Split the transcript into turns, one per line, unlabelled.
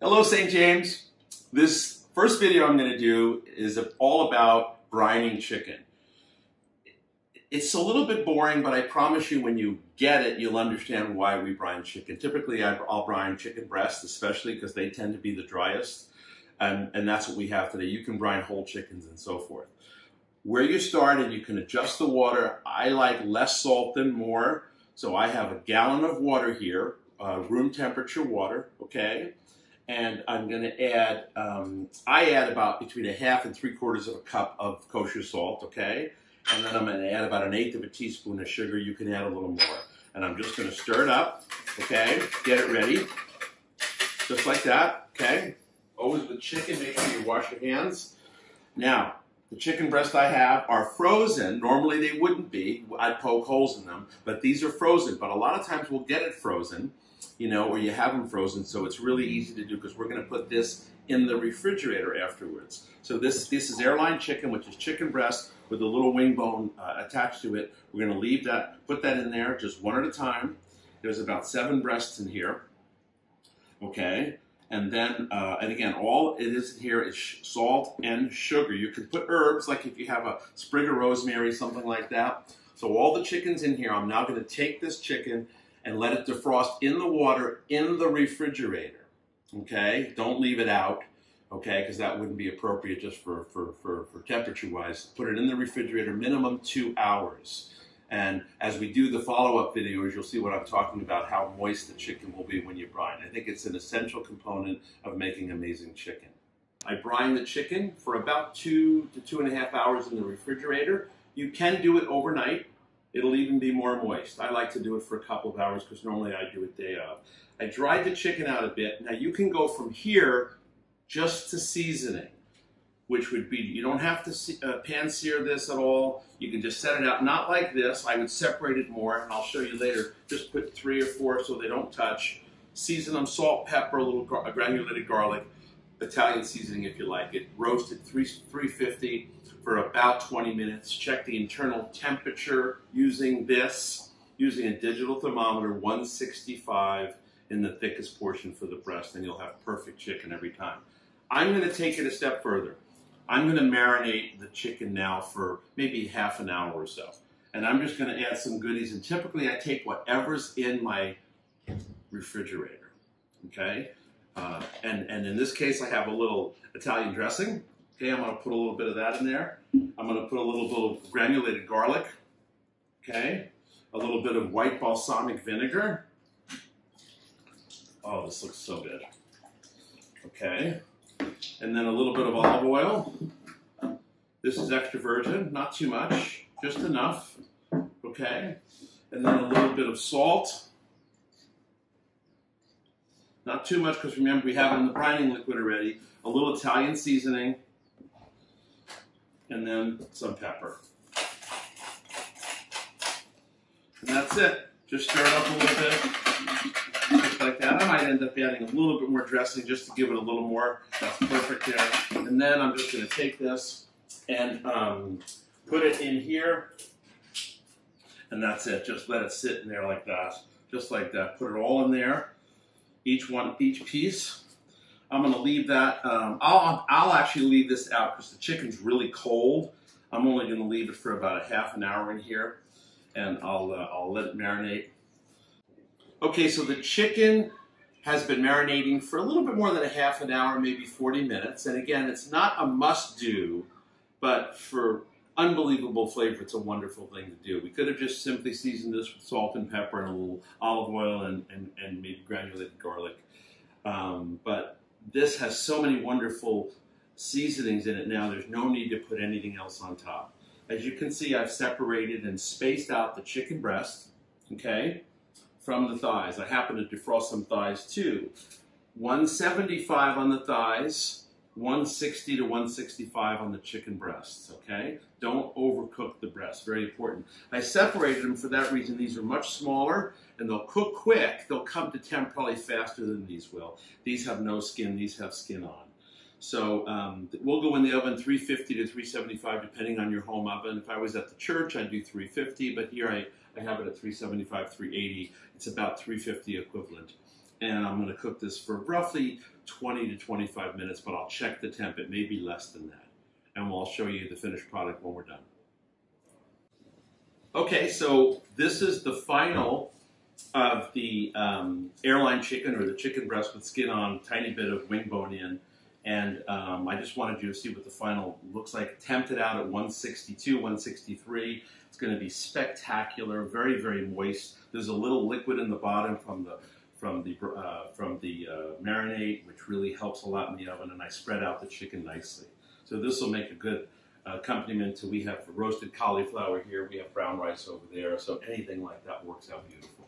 Hello, St. James. This first video I'm going to do is all about brining chicken. It's a little bit boring, but I promise you when you get it, you'll understand why we brine chicken. Typically, I'll brine chicken breasts, especially because they tend to be the driest, and that's what we have today. You can brine whole chickens and so forth. Where you start, and you can adjust the water. I like less salt than more, so I have a gallon of water here, room temperature water, okay? And I'm going to add, I add about between 1/2 and 3/4 of a cup of kosher salt, okay? And then I'm going to add about 1/8 of a teaspoon of sugar. You can add a little more. And I'm just going to stir it up, okay? Get it ready, just like that, okay? Always with chicken, make sure you wash your hands. Now, the chicken breasts I have are frozen. Normally they wouldn't be. I'd poke holes in them, but these are frozen. But a lot of times we'll get it frozen, you know, or you have them frozen, so it's really easy to do because we're going to put this in the refrigerator afterwards. So this is airline chicken, which is chicken breast with a little wing bone attached to it. We're going to leave that, put that in there just one at a time. There's about 7 breasts in here, okay? And then, and again, all it is here is salt and sugar. You can put herbs, like if you have a sprig of rosemary, something like that. So all the chicken's in here. I'm now going to take this chicken and let it defrost in the water in the refrigerator, okay? Don't leave it out, okay, because that wouldn't be appropriate just for temperature-wise. Put it in the refrigerator, minimum 2 hours. And as we do the follow-up videos, you'll see what I'm talking about, how moist the chicken will be when you brine. I think it's an essential component of making amazing chicken. I brine the chicken for about 2 to 2.5 hours in the refrigerator. You can do it overnight. It'll even be more moist. I like to do it for a couple of hours because normally I do it day of. I dried the chicken out a bit. Now you can go from here just to seasoning, which would be, you don't have to pan sear this at all. You can just set it out, not like this. I would separate it more, and I'll show you later. Just put 3 or 4 so they don't touch. Season them, salt, pepper, a little granulated garlic, Italian seasoning if you like it. Roast at 350 for about 20 minutes. Check the internal temperature using a digital thermometer, 165 in the thickest portion for the breast, and you'll have perfect chicken every time. I'm going to take it a step further. I'm going to marinate the chicken now for maybe half an hour or so. And I'm just going to add some goodies. And typically I take whatever's in my refrigerator, okay? And in this case, I have a little Italian dressing. Okay, I'm going to put a little bit of that in there. I'm going to put a little bit of granulated garlic, okay? A little bit of white balsamic vinegar. Oh, this looks so good. Okay. And then a little bit of olive oil. This is extra virgin, not too much, just enough, okay? And then a little bit of salt. Not too much because remember we have it in the brining liquid already. A little Italian seasoning. And then some pepper. And that's it. Just stir it up a little bit. Just like that. I might end up adding a little bit more dressing just to give it a little more. That's perfect there. And then I'm just going to take this and put it in here. And that's it. Just let it sit in there like that. Just like that. Put it all in there. Each piece. I'm going to leave that. I'll actually leave this out because the chicken's really cold. I'm only going to leave it for about half an hour in here. And I'll let it marinate. Okay, so the chicken has been marinating for a little bit more than half an hour, maybe 40 minutes. And again, it's not a must-do, but for unbelievable flavor, it's a wonderful thing to do. We could have just simply seasoned this with salt and pepper and a little olive oil and maybe granulated garlic. But this has so many wonderful seasonings in it now, there's no need to put anything else on top. As you can see, I've separated and spaced out the chicken breast, okay, from the thighs. I happen to defrost some thighs too. 175 on the thighs, 160 to 165 on the chicken breasts, okay? Don't overcook the breasts, very important. I separated them for that reason. These are much smaller and they'll cook quick. They'll come to temp probably faster than these will. These have no skin, these have skin on. So we'll go in the oven 350 to 375 depending on your home oven. If I was at the church, I'd do 350, but here I have it at 375, 380. It's about 350 equivalent. and I'm going to cook this for roughly 20 to 25 minutes, but I'll check the temp. It may be less than that, and I'll show you the finished product when we're done. Okay, so this is the final of the airline chicken, or the chicken breast with skin on, tiny bit of wing bone in, and I just wanted you to see what the final looks like. Temped it out at 162, 163. It's going to be spectacular, very, very moist. There's a little liquid in the bottom from the marinade, which really helps a lot in the oven, and I spread out the chicken nicely. So this will make a good accompaniment to, we have roasted cauliflower here, we have brown rice over there, so anything like that works out beautiful.